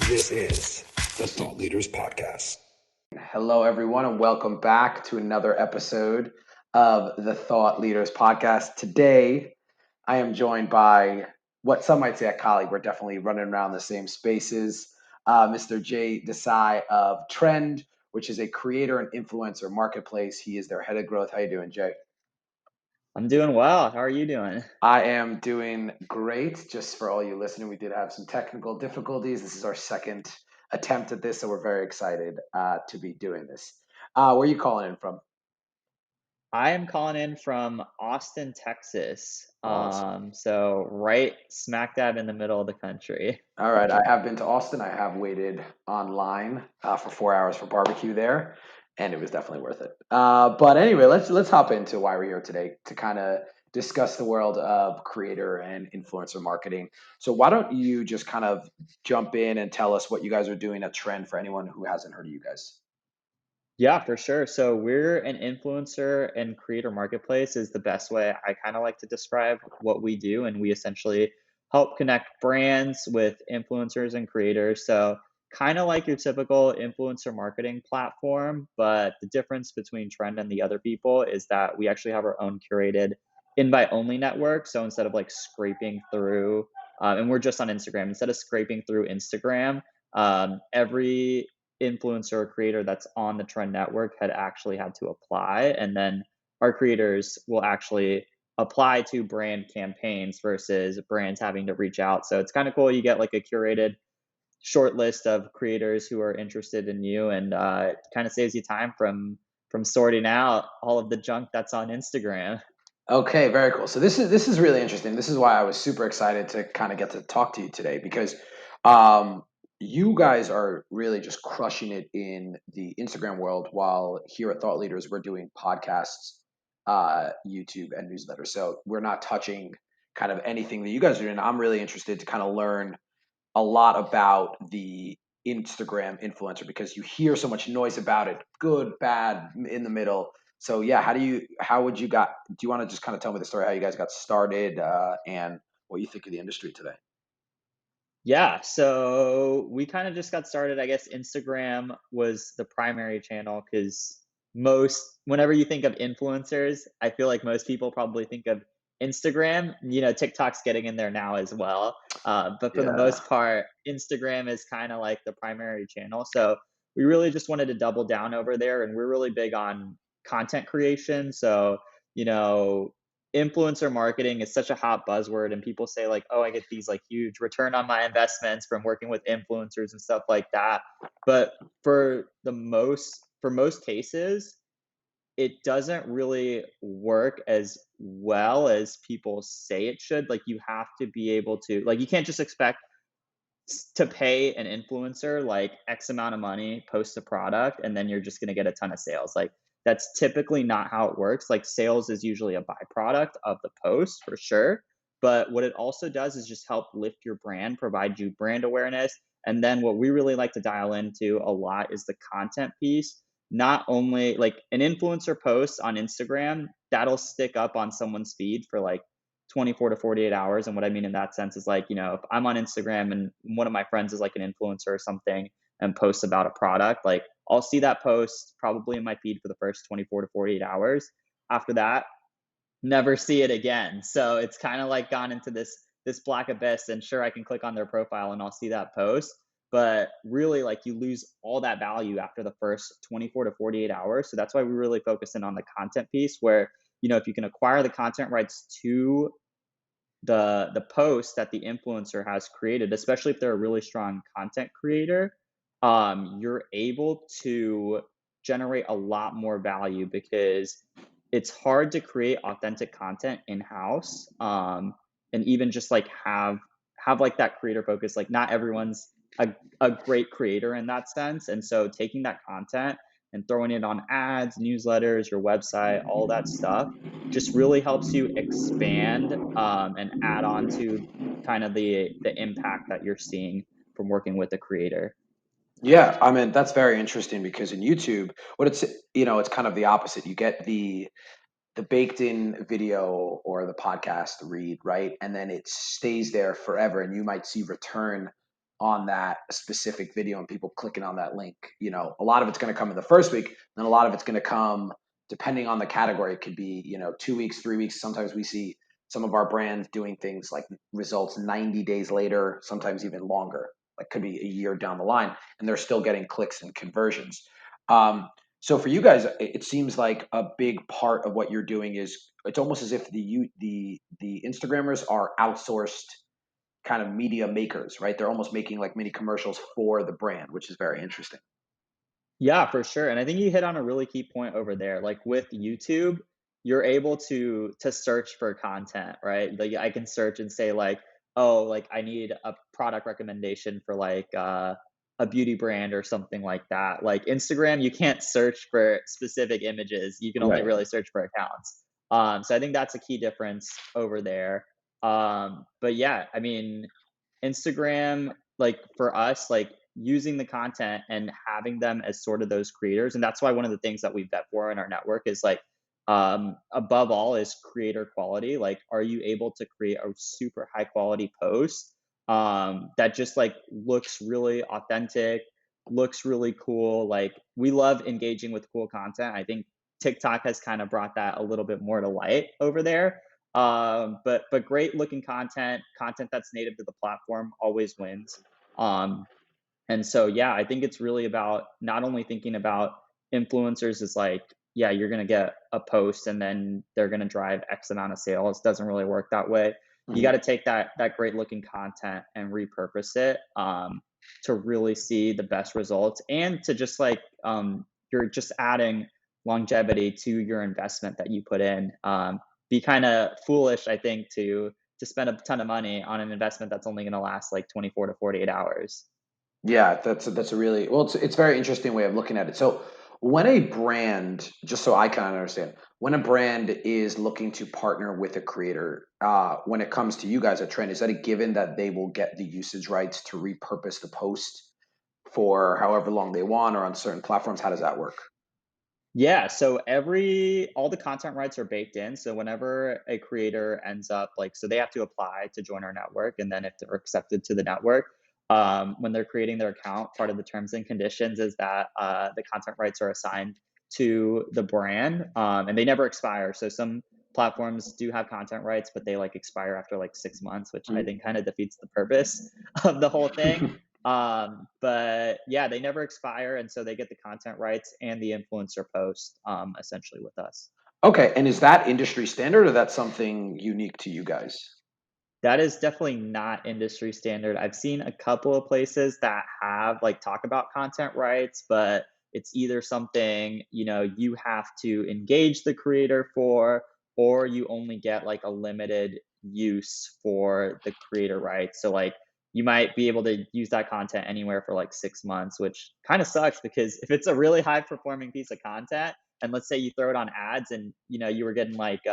This is the Thought Leaders Podcast. Hello, everyone, and welcome back to another episode of the Thought Leaders Podcast. Today, I am joined by what some might say a colleague. We're definitely running around the same spaces. Mr. Jay Desai of Trend, which is a creator and influencer marketplace. He is their head of growth. How you doing, Jay? I'm doing well. How are you doing? I am doing great. Just for all you listening, we did have some technical difficulties. This is our second attempt at this, so we're very excited to be doing this. Where are you calling in from? I am calling in from Austin, Texas. Awesome. So right smack dab in the middle of the country. All right, I have been to Austin. I have waited online for 4 hours for barbecue there, and it was definitely worth it. But anyway, let's hop into why we're here today to kind of discuss the world of creator and influencer marketing. So why don't you just kind of jump in and tell us what you guys are doing at Trend for anyone who hasn't heard of you guys? Yeah, for sure. So we're an influencer and creator marketplace is the best way I kind of like to describe what we do. And we essentially help connect brands with influencers and creators. So kind of like your typical influencer marketing platform, but the difference between Trend and the other people is that we actually have our own curated invite only network. So instead of like scraping through, and we're just on Instagram, instead of scraping through Instagram, every influencer or creator that's on the Trend network had actually had to apply. And then our creators will actually apply to brand campaigns versus brands having to reach out. So it's kind of cool. You get like a curated short list of creators who are interested in you, and it kind of saves you time from sorting out all of the junk that's on Instagram. Okay, very cool. So this is really interesting. This is why I was super excited to kind of get to talk to you today because um, you guys are really just crushing it in the Instagram world, while here at Thought Leaders we're doing podcasts, YouTube, and newsletters. So we're not touching kind of anything that you guys are doing. I'm really interested to kind of learn a lot about the Instagram influencer because you hear so much noise about it, good, bad, in the middle. So yeah, do you want to just kind of tell me the story, how you guys got started, and what you think of the industry today? Yeah, so we kind of just got started. I guess Instagram was the primary channel because whenever you think of influencers, I feel like most people probably think of Instagram. TikTok's getting in there now as well. But for the Yeah. most part, Instagram is kind of like the primary channel. So we really just wanted to double down over there. And we're really big on content creation. So, you know, influencer marketing is such a hot buzzword, and people say like, oh, I get these like huge return on my investments from working with influencers and stuff like that. But for most cases, it doesn't really work as well as people say it should. Like, you have to be able to, like, you can't just expect to pay an influencer like X amount of money, post a product, and then you're just going to get a ton of sales. Like, that's typically not how it works. Like, sales is usually a byproduct of the post for sure. But what it also does is just help lift your brand, provide you brand awareness. And then what we really like to dial into a lot is the content piece. Not only like an influencer post on Instagram, that'll stick up on someone's feed for like 24 to 48 hours. And what I mean in that sense is like, if I'm on Instagram and one of my friends is like an influencer or something and posts about a product, like I'll see that post probably in my feed for the first 24 to 48 hours. After that, never see it again. So it's kind of like gone into this black abyss, and sure, I can click on their profile and I'll see that post, but really like you lose all that value after the first 24 to 48 hours. So that's why we really focus in on the content piece where, if you can acquire the content rights to the post that the influencer has created, especially if they're a really strong content creator, you're able to generate a lot more value because it's hard to create authentic content in house, and even just like have like that creator focus. Like, not everyone's a great creator in that sense, and so taking that content and throwing it on ads, newsletters, your website, all that stuff just really helps you expand, and add on to kind of the impact that you're seeing from working with a creator. Yeah, I mean that's very interesting because in YouTube, what it's kind of the opposite. You get the baked in video or the podcast read, right? And then it stays there forever and you might see return on that specific video and people clicking on that link. A lot of it's going to come in the first week, then a lot of it's going to come depending on the category. It could be 2 weeks, 3 weeks. Sometimes we see some of our brands doing things like results 90 days later, sometimes even longer, like could be a year down the line, and they're still getting clicks and conversions. So for you guys, it seems like a big part of what you're doing is it's almost as if the Instagrammers are outsourced kind of media makers, right? They're almost making like mini commercials for the brand, which is very interesting. Yeah, for sure. And I think you hit on a really key point over there. Like with YouTube, you're able to search for content, right? Like I can search and say like, oh, like I need a product recommendation for like a beauty brand or something like that. Like Instagram, you can't search for specific images. You can only Right. really search for accounts. So I think that's a key difference over there. But yeah, I mean, Instagram, like for us, like using the content and having them as sort of those creators. And that's why one of the things that we vet for in our network is like, above all is creator quality. Like, are you able to create a super high quality post that just like looks really authentic, looks really cool? Like, we love engaging with cool content. I think TikTok has kind of brought that a little bit more to light over there. But great looking content that's native to the platform always wins. Um, and so, yeah, I think it's really about not only thinking about influencers as like, yeah, you're going to get a post and then they're going to drive X amount of sales. It doesn't really work that way. You got Mhm. to take that great looking content and repurpose it to really see the best results and to just like, you're just adding longevity to your investment that you put in. Be kind of foolish, I think, to spend a ton of money on an investment that's only going to last like 24 to 48 hours. Yeah, that's a really well. It's a very interesting way of looking at it. So when a brand, just so I kind of understand, when a brand is looking to partner with a creator, when it comes to you guys at Trend, is that a given that they will get the usage rights to repurpose the post for however long they want, or on certain platforms? How does that work? Yeah, so all the content rights are baked in. So whenever a creator ends up like, so they have to apply to join our network, and then if they're accepted to the network, when they're creating their account, part of the terms and conditions is that the content rights are assigned to the brand, and they never expire. So some platforms do have content rights, but they like expire after like 6 months, which I think kind of defeats the purpose of the whole thing. Mhm. But yeah, they never expire, and so they get the content rights and the influencer post essentially with us. Okay, and is that industry standard, or that's something unique to you guys? That is definitely not industry standard. I've seen a couple of places that have like talk about content rights, but it's either something, you have to engage the creator for, or you only get like a limited use for the creator rights. So like you might be able to use that content anywhere for like 6 months, which kind of sucks because if it's a really high performing piece of content, and let's say you throw it on ads and you were getting like 2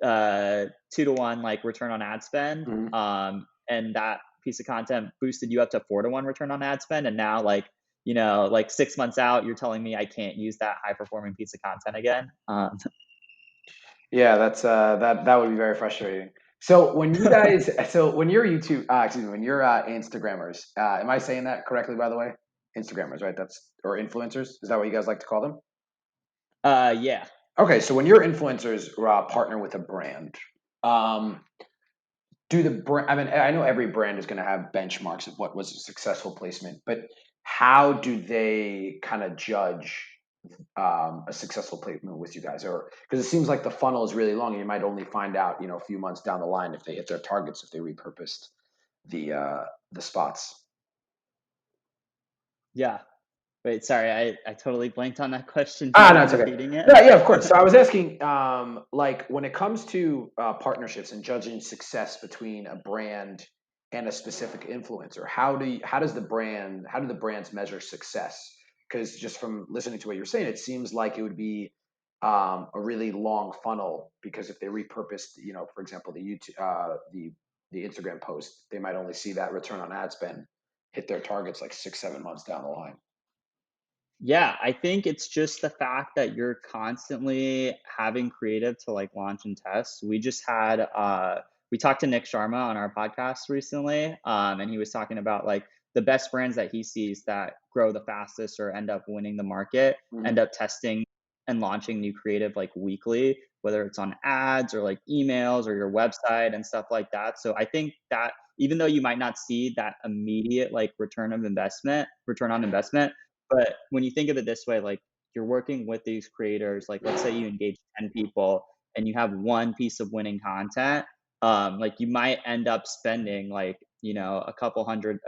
to 1 like return on ad spend, Mhm. and that piece of content boosted you up to 4 to 1 return on ad spend, and now like like 6 months out you're telling me I can't use that high performing piece of content again. Yeah, that would be very frustrating. So when you guys, so when you're YouTube, excuse me, when you're Instagrammers, am I saying that correctly, by the way? Instagrammers, right? That's or influencers. Is that what you guys like to call them? Yeah. Okay, so when your influencers partner with a brand, um, do the brand? I mean, I know every brand is going to have benchmarks of what was a successful placement, but how do they kind of judge a successful placement with you guys? Or because it seems like the funnel is really long, and you might only find out, a few months down the line if they hit their targets, if they repurposed the spots. Yeah. Wait, sorry, I totally blanked on that question. Do you Ah, no, mind it's okay. repeating it? Yeah, yeah, of course. So I was asking, like, when it comes to partnerships and judging success between a brand and a specific influencer, how do the brands measure success? Because just from listening to what you're saying, it seems like it would be a really long funnel. Because if they repurposed, for example, the YouTube, the Instagram post, they might only see that return on ad spend hit their targets like 6, 7 months down the line. Yeah, I think it's just the fact that you're constantly having creative to like launch and test. we talked to Nick Sharma on our podcast recently, and he was talking about like the best brands that he sees that grow the fastest or end up winning the market, Mhm. end up testing and launching new creative like weekly, whether it's on ads or like emails or your website and stuff like that. So I think that even though you might not see that immediate like return on investment, but when you think of it this way, like you're working with these creators, like let's say you engage 10 people and you have one piece of winning content, like you might end up spending like, a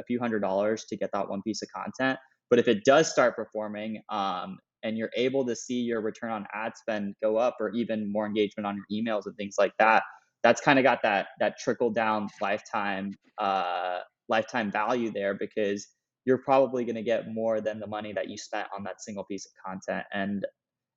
few $100s to get that one piece of content. But if it does start performing, and you're able to see your return on ad spend go up or even more engagement on your emails and things like that, that's kind of got that trickle down lifetime value there, because you're probably going to get more than the money that you spent on that single piece of content. And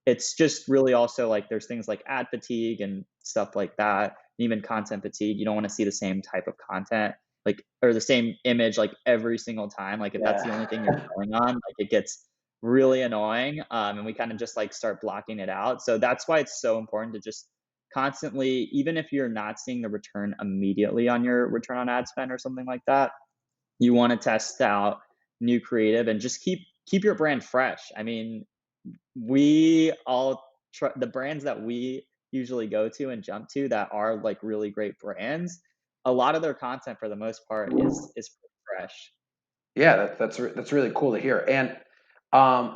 it's just really also like there's things like ad fatigue and stuff like that, even content fatigue. You don't want to see the same type of content like or the same image like every single time. Like if that's the only thing you're Yeah. going on, like it gets really annoying. And we kind of just like start blocking it out. So that's why it's so important to just constantly, even if you're not seeing the return immediately on your return on ad spend or something like that, you want to test out new creative and just keep your brand fresh. I mean, we all the brands that we usually go to and jump to that are like really great brands, a lot of their content for the most part is fresh. Yeah, that's really cool to hear. And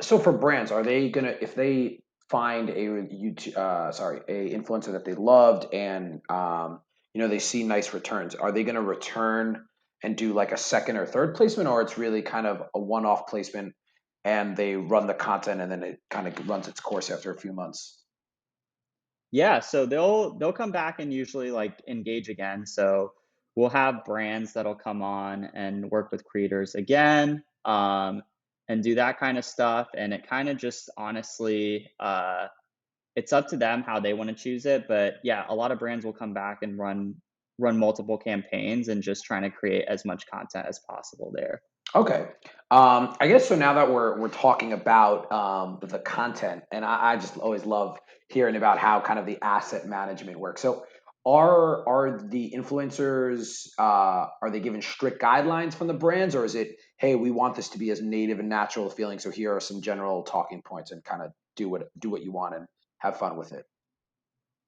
so for brands, are they gonna if they find a YouTube, a influencer that they loved and they see nice returns, are they gonna return and do like a second or third placement, or it's really kind of a one-off placement and they run the content and then it kind of runs its course after a few months? Yeah, so they'll come back and usually like engage again. So we'll have brands that'll come on and work with creators again, and do that kind of stuff. And it kind of just honestly, it's up to them how they want to choose it. But yeah, a lot of brands will come back and run multiple campaigns and just trying to create as much content as possible there. Okay. I guess so. Now that we're talking about the content, and I just always love hearing about how kind of the asset management works. So, are the influencers are they given strict guidelines from the brands, or is it, hey, we want this to be as native and natural feeling, so here are some general talking points, and kind of do what you want and have fun with it?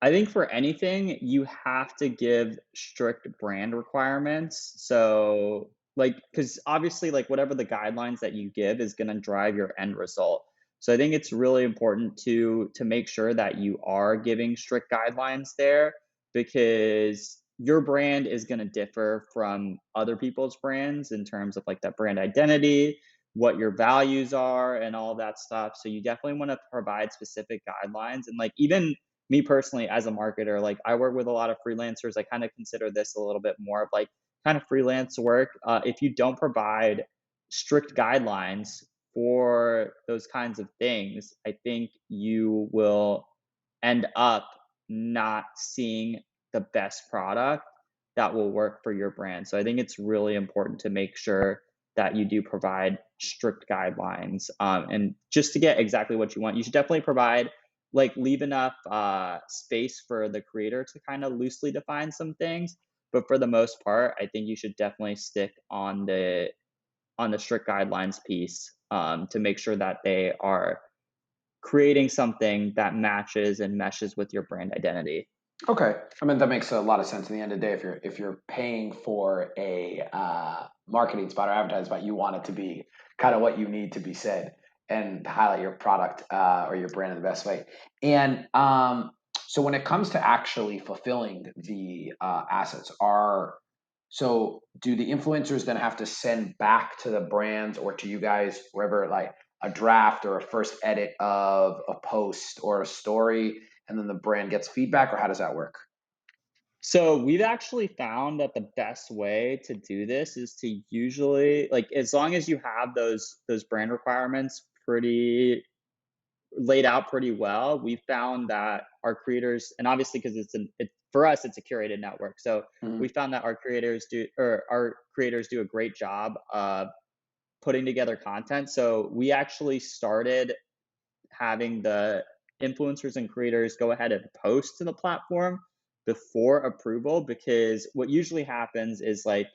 I think for anything, you have to give strict brand requirements. So, like, because obviously, like, whatever the guidelines that you give is going to drive your end result. So, I think it's really important to make sure that you are giving strict guidelines there, because your brand is going to differ from other people's brands in terms of like that brand identity, what your values are, and all of that stuff. So, you definitely want to provide specific guidelines, and like even me personally as a marketer, like I work with a lot of freelancers. I kind of consider this a little bit more of like kind of freelance work. If you don't provide strict guidelines for those kinds of things, I think you will end up not seeing the best product that will work for your brand. So I think it's really important to make sure that you do provide strict guidelines, and just to get exactly what you want. You should definitely provide like leave enough space for the creator to kind of loosely define some things, but for the most part I think you should definitely stick on the strict guidelines piece, to make sure that they are creating something that matches and meshes with your brand identity. Okay, I mean that makes a lot of sense. In the end of the day, if you're paying for a marketing spot or advertising spot, you want it to be kind of what you need to be said and highlight your product or your brand in the best way. And so when it comes to actually fulfilling the assets, do the influencers then have to send back to the brands or to you guys wherever like a draft or a first edit of a post or a story? And then the brand gets feedback, or how does that work? So we've actually found that the best way to do this is to usually like as long as you have those brand requirements pretty laid out pretty well, we found that our creators, and obviously because for us it's a curated network, so we Mhm. found that our creators do a great job of putting together content. So we actually started having the influencers and creators go ahead and post to the platform before approval, because what usually happens is like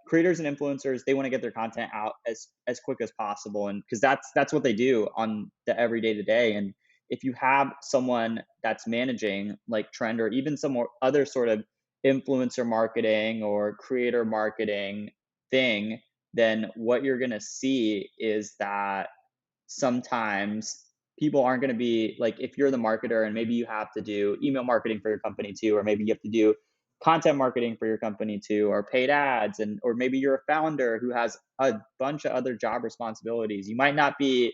creators and influencers, they want to get their content out as quick as possible, and because that's what they do on the everyday to day. And if you have someone that's managing like trend or even some more other sort of influencer marketing or creator marketing thing, then what you're going to see is that sometimes people aren't going to be like, if you're the marketer and maybe you have to do email marketing for your company too, or maybe you have to do content marketing for your company too, or paid ads, and or maybe you're a founder who has a bunch of other job responsibilities, you might not be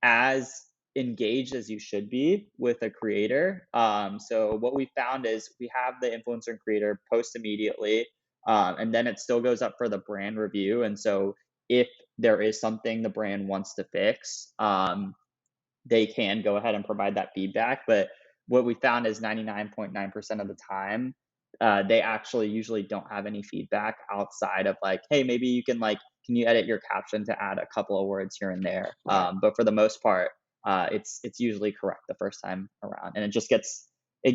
as engaged as you should be with a creator. So what we found is we have the influencer and creator post immediately, and then it still goes up for the brand review. And so if there is something the brand wants to fix, they can go ahead and provide that feedback. But what we found is 99.9% of the time, they actually usually don't have any feedback outside of like, hey, maybe you can like, can you edit your caption to add a couple of words here and there? Right. But for the most part, it's usually correct the first time around, and it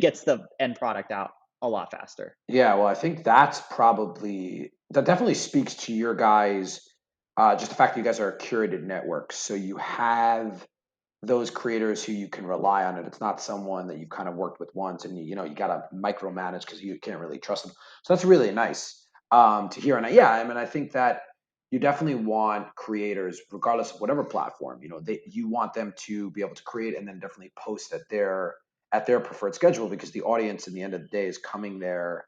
gets the end product out a lot faster. Yeah, well, I think that definitely speaks to your guys, just the fact that you guys are a curated network. So you have those creators who you can rely on, and it's not someone that you've kind of worked with once, and you got to micromanage because you can't really trust them. So that's really nice to hear. And yeah, I mean, I think that you definitely want creators, regardless of whatever platform, you want them to be able to create and then definitely post at their preferred schedule, because the audience, in the end of the day, is coming there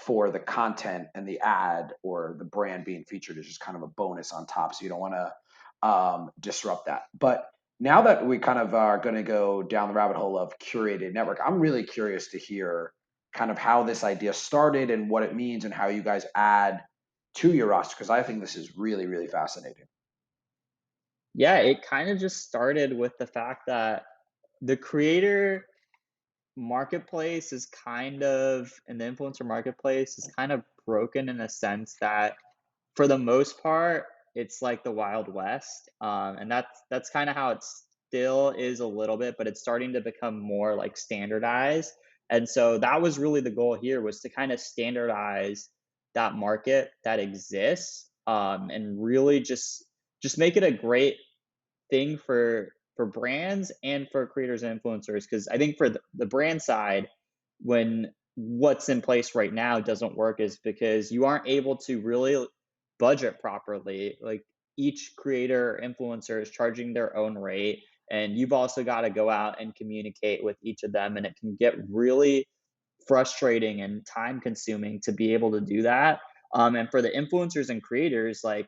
for the content, and the ad or the brand being featured is just kind of a bonus on top. So you don't want to disrupt that. But now that we kind of are going to go down the rabbit hole of curated network, I'm really curious to hear kind of how this idea started and what it means and how you guys add to your roster, because I think this is really, really fascinating. Yeah, it kind of just started with the fact that the creator marketplace is kind of, and the influencer marketplace is kind of broken in a sense that for the most part it's like the wild west, and that's kind of how it still is a little bit, but it's starting to become more like standardized. And so that was really the goal here, was to kind of standardize that market that exists, and really just make it a great thing for brands and for creators and influencers. Because I think for the brand side, when what's in place right now doesn't work, is because you aren't able to really budget properly. Like, each creator or influencer is charging their own rate, and you've also got to go out and communicate with each of them, and it can get really frustrating and time consuming to be able to do that. And for the influencers and creators, like,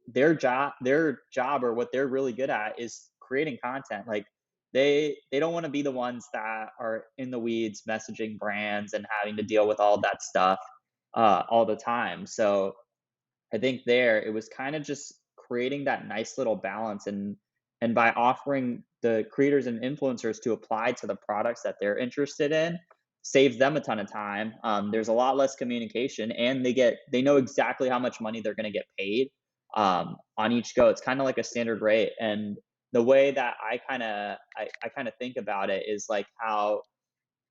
their job or what they're really good at is creating content. Like, they don't want to be the ones that are in the weeds messaging brands and having to deal with all that stuff all the time. So I think there it was kind of just creating that nice little balance, and by offering the creators and influencers to apply to the products that they're interested in, saves them a ton of time. There's a lot less communication, and they know exactly how much money they're going to get paid on each go. It's kind of like a standard rate. And the way that I kind of think about it is like how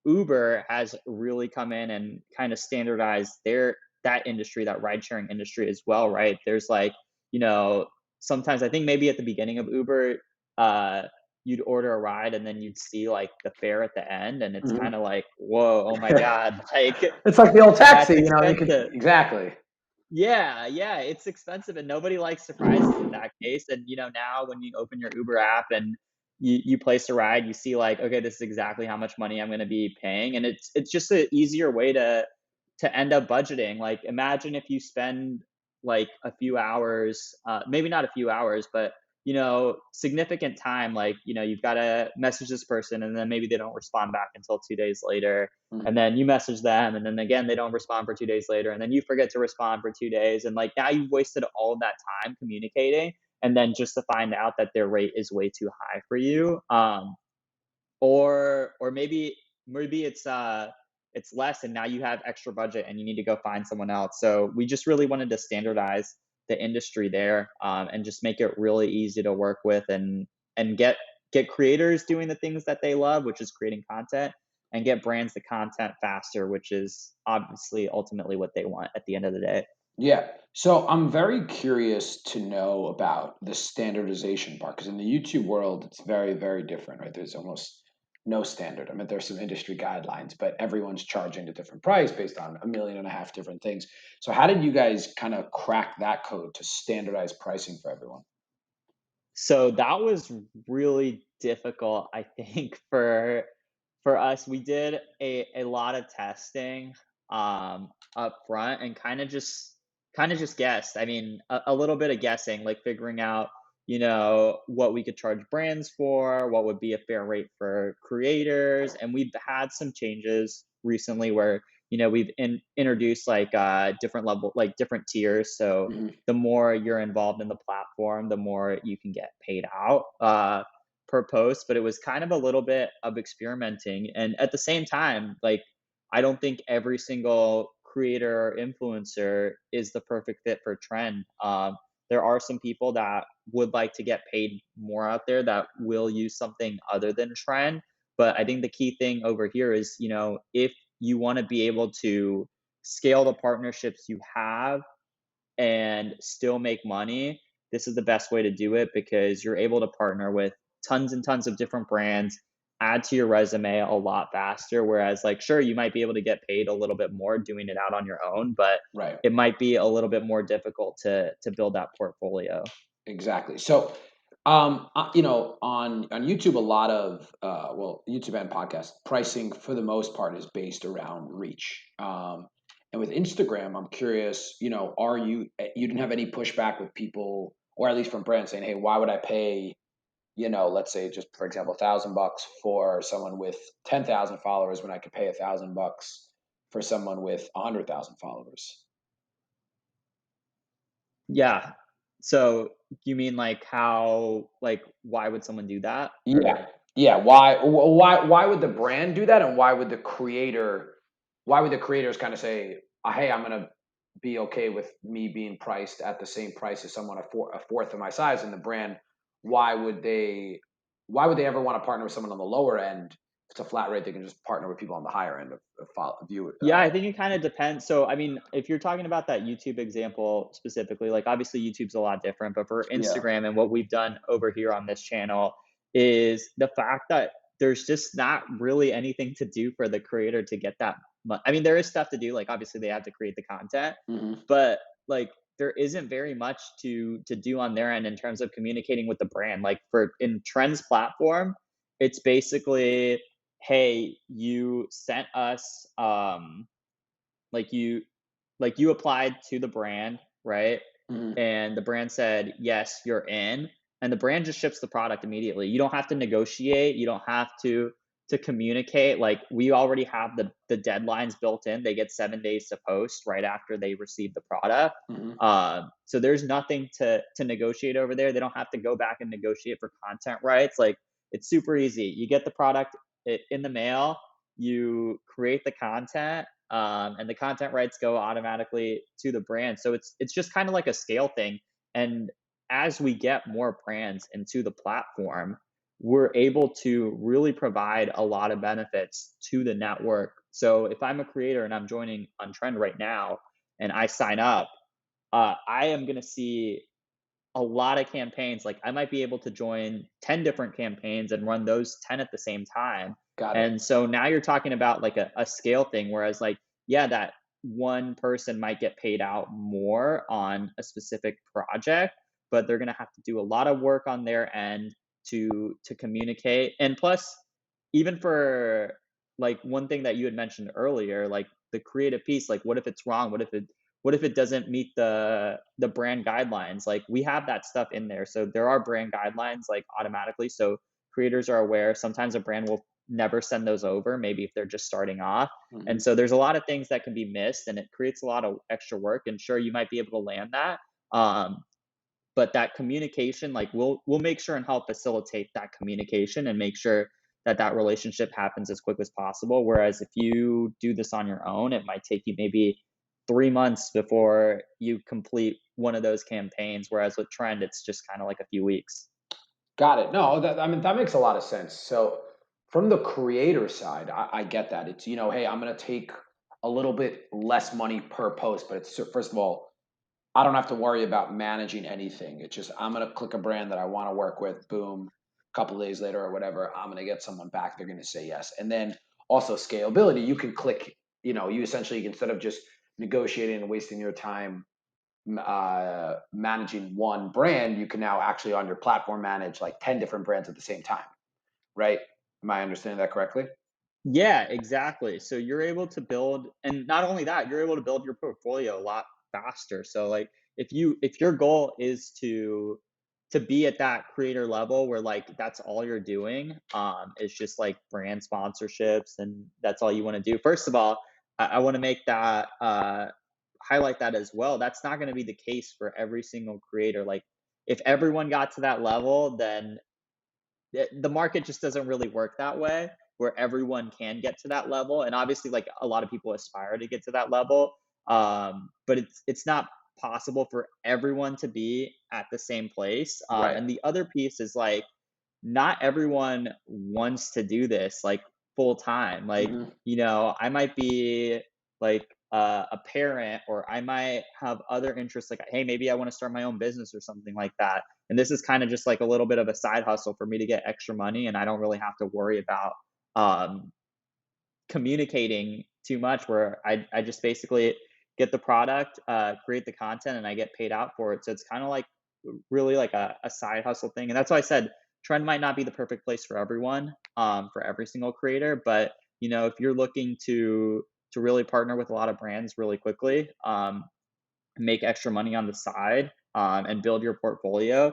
Uber has really come in and kind of standardized that industry, that ride sharing industry as well, right? There's like, you know, sometimes I think maybe at the beginning of Uber, uh, you'd order a ride and then you'd see like the fare at the end, and it's kind Mhm. of like, whoa, oh my God, like It's like the old that's taxi, they could expensive. exactly. Yeah, yeah, it's expensive, and nobody likes surprises in that case. And now when you open your Uber app and you place a ride, you see like, okay, this is exactly how much money I'm going to be paying, and it's just an easier way to end up budgeting. Like, imagine if you spend like a few hours, maybe not a few hours, but significant time. Like, you've got to message this person, and then maybe they don't respond back until 2 days later, and Mhm. then you message them, and then again they don't respond for 2 days later, and then you forget to respond for 2 days, and like now you've wasted all of that time communicating, and then just to find out that their rate is way too high for you. Or maybe it's less, and now you have extra budget and you need to go find someone else. So we just really wanted to standardize the industry there, and just make it really easy to work with, and get creators doing the things that they love, which is creating content, and get brands the content faster, which is obviously ultimately what they want at the end of the day. Yeah. So I'm very curious to know about the standardization part because in the YouTube world, it's very, very different, right? There's almost no standard. I mean, there's some industry guidelines, but everyone's charging a different price based on 1.5 million different things. So how did you guys kind of crack that code to standardize pricing for everyone? So that was really difficult, I think, for us. We did a lot of testing up front and kind of just guessed. I mean, a little bit of guessing, like figuring out, what we could charge brands for, what would be a fair rate for creators. And we've had some changes recently where, we've introduced like different level, like different tiers. So Mhm. the more you're involved in the platform, the more you can get paid out per post. But it was kind of a little bit of experimenting. And at the same time, like, I don't think every single creator or influencer is the perfect fit for trend. There are some people that would like to get paid more out there that will use something other than trend. But I think the key thing over here is, if you want to be able to scale the partnerships you have and still make money, this is the best way to do it because you're able to partner with tons and tons of different brands, add to your resume a lot faster. Whereas, like, sure, you might be able to get paid a little bit more doing it out on your own, but Right. it might be a little bit more difficult to build that portfolio. Exactly. So, on YouTube, a lot of well, YouTube and podcast pricing for the most part is based around reach. And with Instagram, I'm curious. Are you didn't have any pushback with people, or at least from brands saying, "Hey, why would I pay?" Let's say just for example, $1,000 for someone with 10,000 followers when I could pay $1,000 for someone with 100,000 followers. Yeah. So you mean like how, like, why would someone do that? Yeah, Or yeah. Why would the brand do that, and why would the creators kind of say, "Hey, I'm gonna be okay with me being priced at the same price as someone a fourth of my size," and the brand, why would they why would they ever want to partner with someone on the lower end? If it's a flat rate, they can just partner with people on the higher end of view. Yeah, I think it kind of depends. So, I mean, if you're talking about that YouTube example specifically, like obviously YouTube's a lot different, but for Yeah. Instagram and what we've done over here on this channel is the fact that there's just not really anything to do for the creator to get that much. I mean, there is stuff to do, like obviously they have to create the content, Hmm. but like there isn't very much to do on their end in terms of communicating with the brand. Like for in Trends platform, it's basically, hey, you sent us like you you applied to the brand, right? Hmm. And the brand said, "Yes, you're in." And the brand just ships the product immediately. You don't have to negotiate, you don't have to communicate. Like, we already have the deadlines built in. They get 7 days to post right after they receive the product. Hmm. So there's nothing to negotiate over there. They don't have to go back and negotiate for content rights. Like, it's super easy. You get the product in the mail, you create the content, and the content rights go automatically to the brand. So it's just kind of like a scale thing. And as we get more brands into the platform, we're able to really provide a lot of benefits to the network. So if I'm a creator and I'm joining on Trend right now and I sign up, I am going to see a lot of campaigns. Like, I might be able to join 10 different campaigns and run those 10 at the same time. Got it. And so now you're talking about like a scale thing, whereas like, yeah, that one person might get paid out more on a specific project, but they're going to have to do a lot of work on their end to communicate. And plus, even for like one thing that you had mentioned earlier, like the creative piece, like what if it's wrong? What if it doesn't meet the brand guidelines? Like, we have that stuff in there. So there are brand guidelines like automatically. So creators are aware. Sometimes a brand will never send those over, maybe if they're just starting off. Hmm. And so there's a lot of things that can be missed and it creates a lot of extra work. And sure, you might be able to land that. But that communication, like we'll make sure and help facilitate that communication and make sure that that relationship happens as quick as possible. Whereas if you do this on your own, it might take you maybe 3 months before you complete one of those campaigns. Whereas with Trend, it's just kind of like a few weeks. Got it. No, I mean that makes a lot of sense. So from the creator side, I get that. It's, hey, I'm going to take a little bit less money per post, but it's, first of all, I don't have to worry about managing anything. It's just, I'm going to click a brand that I want to work with. Boom. A couple of days later or whatever, I'm going to get someone back. They're going to say yes. And then also scalability. You can click, you essentially, instead of just negotiating and wasting your time managing one brand, you can now actually on your platform manage like 10 different brands at the same time, right? Am I understanding that correctly? Yeah, exactly. So you're able to build, and not only that, you're able to build your portfolio a lot faster. So like if your goal is to be at that creator level where like that's all you're doing, is just like brand sponsorships and that's all you want to do. First of all, I want to make that highlight that as well. That's not going to be the case for every single creator. Like if everyone got to that level, then the market just doesn't really work that way where everyone can get to that level, and obviously like a lot of people aspire to get to that level, but it's not possible for everyone to be at the same place, Right. and the other piece is like not everyone wants to do this like full time. Like, Hmm. I might be like a parent, or I might have other interests. Like, hey, maybe I want to start my own business or something like that. And this is kind of just like a little bit of a side hustle for me to get extra money. And I don't really have to worry about um, communicating too much, where I just basically get the product, create the content, and I get paid out for it. So it's kind of like really like a side hustle thing. And that's why I said trend might not be the perfect place for everyone, for every single creator. But if you're looking to really partner with a lot of brands really quickly, make extra money on the side, and build your portfolio,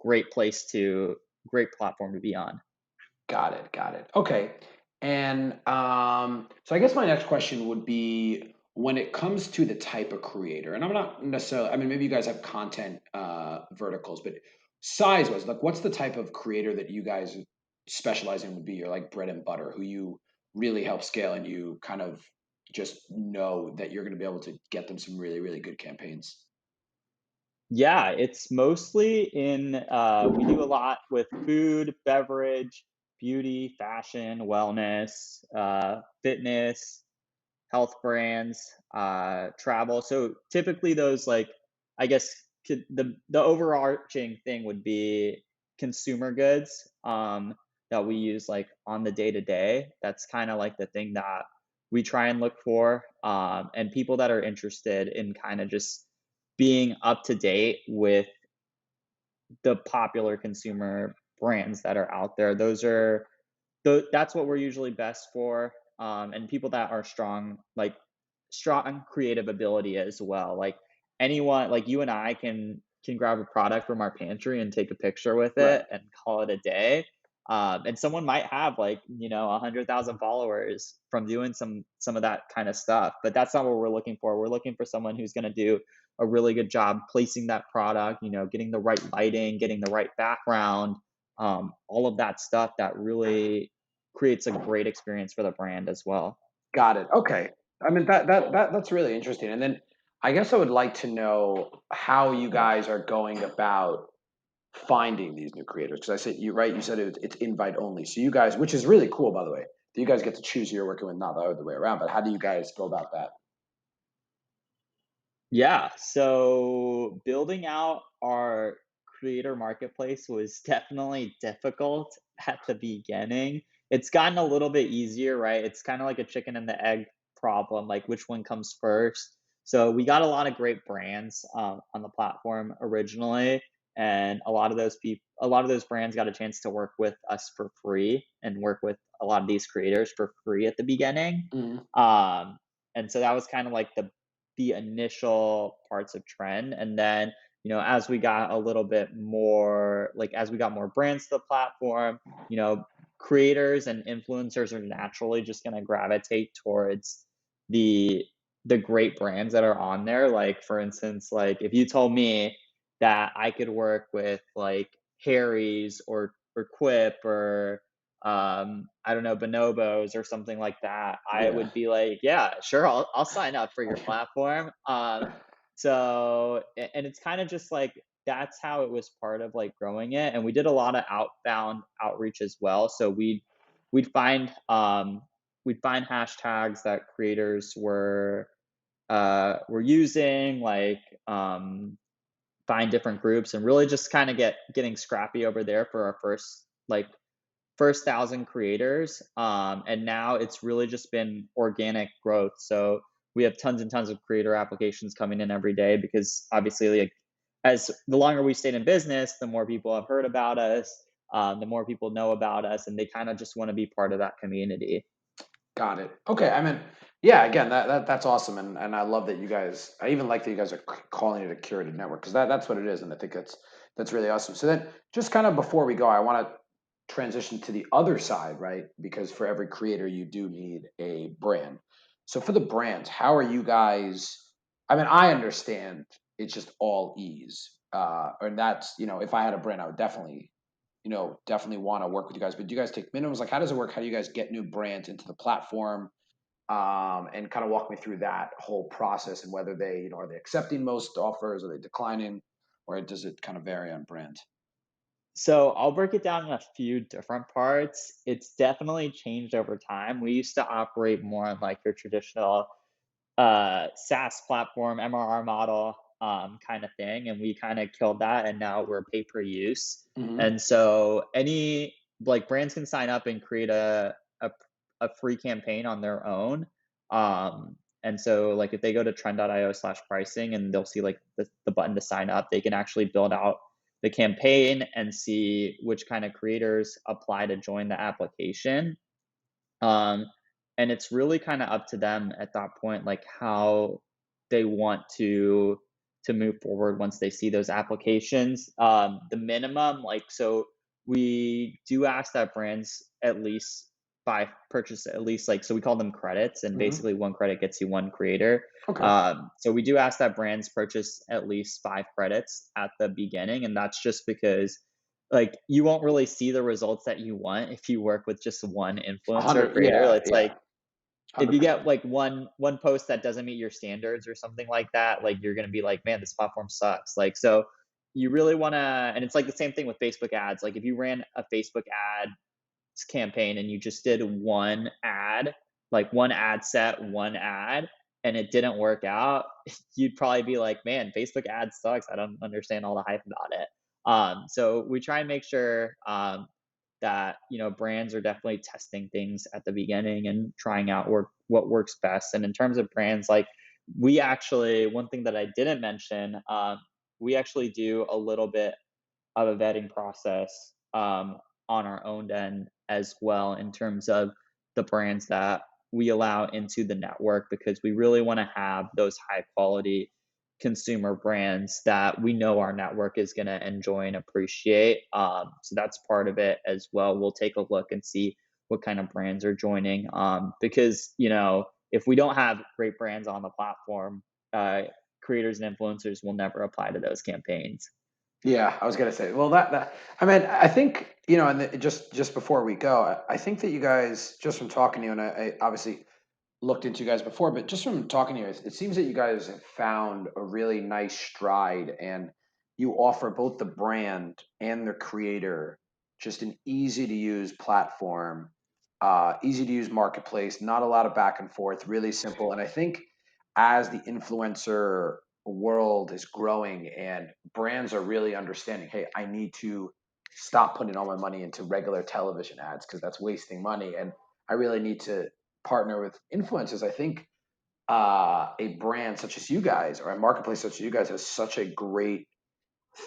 great place to great platform to be on. Got it. Got it. Okay. And so I guess my next question would be when it comes to the type of creator, and I'm not necessarily, I mean, maybe you guys have content verticals, but size wise, like what's the type of creator that you guys specialize in would be your like bread and butter, who you really help scale and you kind of just know that you're going to be able to get them some really, really good campaigns? Yeah, it's mostly in, we do a lot with food, beverage, beauty, fashion, wellness, fitness, health brands, travel. So typically those like, I guess the overarching thing would be consumer goods, that we use like on the day to day. That's kind of like the thing that we try and look for, and people that are interested in kind of just being up to date with the popular consumer brands that are out there. That's what we're usually best for, and people that are strong, like strong creative ability as well. Like anyone, like you and I can grab a product from our pantry and take a picture with Right. it and call it a day. And someone might have like 100,000 followers from doing some of that kind of stuff, but that's not what we're looking for. We're looking for someone who's going to do a really good job placing that product, getting the right lighting, getting the right background, all of that stuff that really creates a great experience for the brand as well. Got it. Okay. I mean that's really interesting. And then I guess I would like to know how you guys are going about finding these new creators. Because I said you said it's invite only. So you guys, which is really cool by the way, that you guys get to choose who you're working with, not the other way around. But how do you guys go about that? Yeah, so building out our creator marketplace was definitely difficult at the beginning. It's gotten a little bit easier, right? It's kind of like a chicken and the egg problem, like which one comes first. So we got a lot of great brands, on the platform originally, and a lot of those brands got a chance to work with us for free and work with a lot of these creators for free at the beginning. Mhm. Um, and so that was kind of like the initial parts of trend, and then as we got a little bit more, like as we got more brands to the platform, you know creators and influencers are naturally just going to gravitate towards the the great brands that are on there. Like for instance, like if you told me that I could work with like Harry's or Quip or I don't know, bonobos or something like that, I Yeah. would be like, yeah, sure, I'll sign up for your platform. And it's kind of just like that's how it was part of like growing it. And we did a lot of outbound outreach as well. So we'd find hashtags that creators were using, like find different groups and really just kind of getting scrappy over there for our first 1,000 creators. And now it's really just been organic growth. So we have tons and tons of creator applications coming in every day because obviously, like, as the longer we stayed in business, the more people have heard about us, the more people know about us, and they kind of just want to be part of that community. Got it. Okay. I mean, yeah. Again, that's awesome, and I love that you guys. I even like that you guys are calling it a curated network because that's what it is, and I think that's really awesome. So then, just kind of before we go, I want to transition to the other side, right? Because for every creator, you do need a brand. So for the brands, how are you guys? I mean, I understand it's just all ease, and that's if I had a brand, I would definitely want to work with you guys. But do you guys take minimums? Like, how does it work? How do you guys get new brands into the platform? And kind of walk me through that whole process and whether are they accepting most offers? Are they declining? Or does it kind of vary on brand? So I'll break it down in a few different parts. It's definitely changed over time. We used to operate more on like your traditional SaaS platform, MRR model, kind of thing. And we kind of killed that. And now we're pay per use. Hmm. And so any like brands can sign up and create a free campaign on their own. And so like if they go to trend.io/pricing and they'll see like the button to sign up, they can actually build out the campaign and see which kind of creators apply to join the application. Um, and it's really kind of up to them at that point, like how they want to move forward once they see those applications. The minimum, like, so we do ask that brands at least purchase at least, like, so we call them credits, and Hmm. basically one credit gets you one creator. Okay. So we do ask that brands purchase at least 5 credits at the beginning, and that's just because like you won't really see the results that you want if you work with just one influencer or 100. creator. Yeah. It's Yeah. like if you 100%. get like one post that doesn't meet your standards or something like that, like you're gonna be like, man, this platform sucks. Like, so you really wanna, and it's like the same thing with Facebook ads. Like if you ran a Facebook ad campaign and you just did one ad, like one ad set, one ad, and it didn't work out, you'd probably be like, man, Facebook ad sucks. I don't understand all the hype about it. So we try and make sure that brands are definitely testing things at the beginning and trying out what works best. And in terms of brands, like we actually, one thing that I didn't mention, we actually do a little bit of a vetting process on our own end as well in terms of the brands that we allow into the network, because we really want to have those high quality consumer brands that we know our network is going to enjoy and appreciate. So that's part of it as well. We'll take a look and see what kind of brands are joining, because if we don't have great brands on the platform, creators and influencers will never apply to those campaigns. Yeah, I was gonna say. Well, that I mean, I think and just before we go, I think that you guys, just from talking to you, and I obviously looked into you guys before, but just from talking to you, it seems that you guys have found a really nice stride, and you offer both the brand and the creator just an easy to use platform, easy to use marketplace, not a lot of back and forth, really simple. And I think as the influencer world is growing and brands are really understanding, hey, I need to stop putting all my money into regular television ads because that's wasting money, and I really need to partner with influencers. I think a brand such as you guys or a marketplace such as you guys has such a great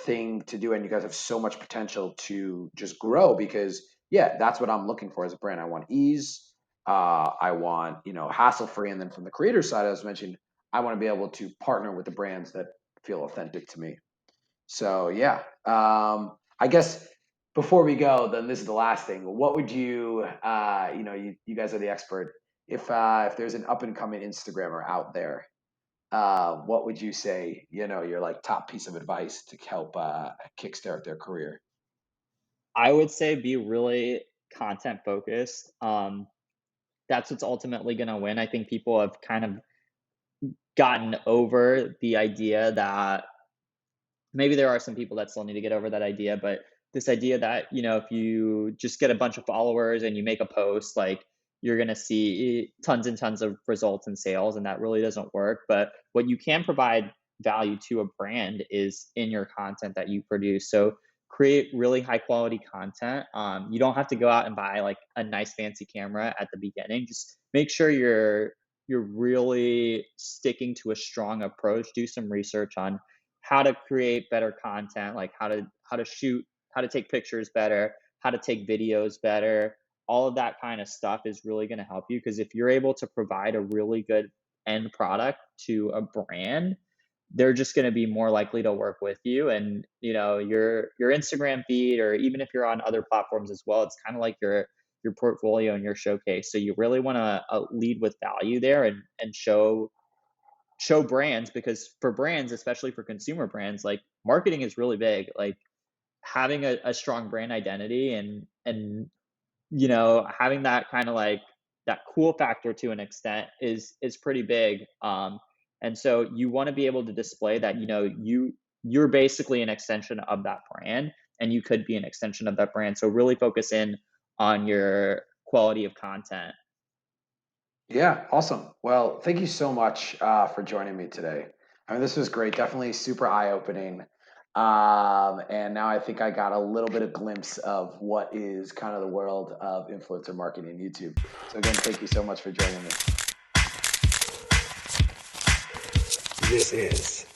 thing to do, and you guys have so much potential to just grow because yeah, that's what I'm looking for as a brand. I want ease, I want hassle free, and then from the creator side, as mentioned, I want to be able to partner with the brands that feel authentic to me. So yeah, I guess before we go, then this is the last thing. What would you, you guys are the expert. If there's an up and coming Instagrammer out there, what would you say? Your like top piece of advice to help kickstart their career. I would say be really content focused. That's what's ultimately going to win. I think people have kind of gotten over the idea that maybe there are some people that still need to get over that idea, but this idea that, if you just get a bunch of followers and you make a post, like you're going to see tons and tons of results and sales, and that really doesn't work. But what you can provide value to a brand is in your content that you produce. So create really high quality content. You don't have to go out and buy like a nice fancy camera at the beginning. Just make sure you're really sticking to a strong approach. Do some research on how to create better content, like how to shoot, how to take pictures better, how to take videos better. All of that kind of stuff is really going to help you, because if you're able to provide a really good end product to a brand, they're just going to be more likely to work with you. And your Instagram feed, or even if you're on other platforms as well, it's kind of like your portfolio and your showcase. So you really want to lead with value there, and show brands, because for brands, especially for consumer brands, like marketing is really big. Like having a strong brand identity, and having that kind of like that cool factor to an extent is pretty big. And so you want to be able to display that you're basically an extension of that brand, and you could be an extension of that brand. So really focus in on your quality of content. Yeah, awesome. Well, thank you so much for joining me today. I mean, this was great. Definitely super eye-opening. And now I think I got a little bit of glimpse of what is kind of the world of influencer marketing and YouTube. So again, thank you so much for joining me. This is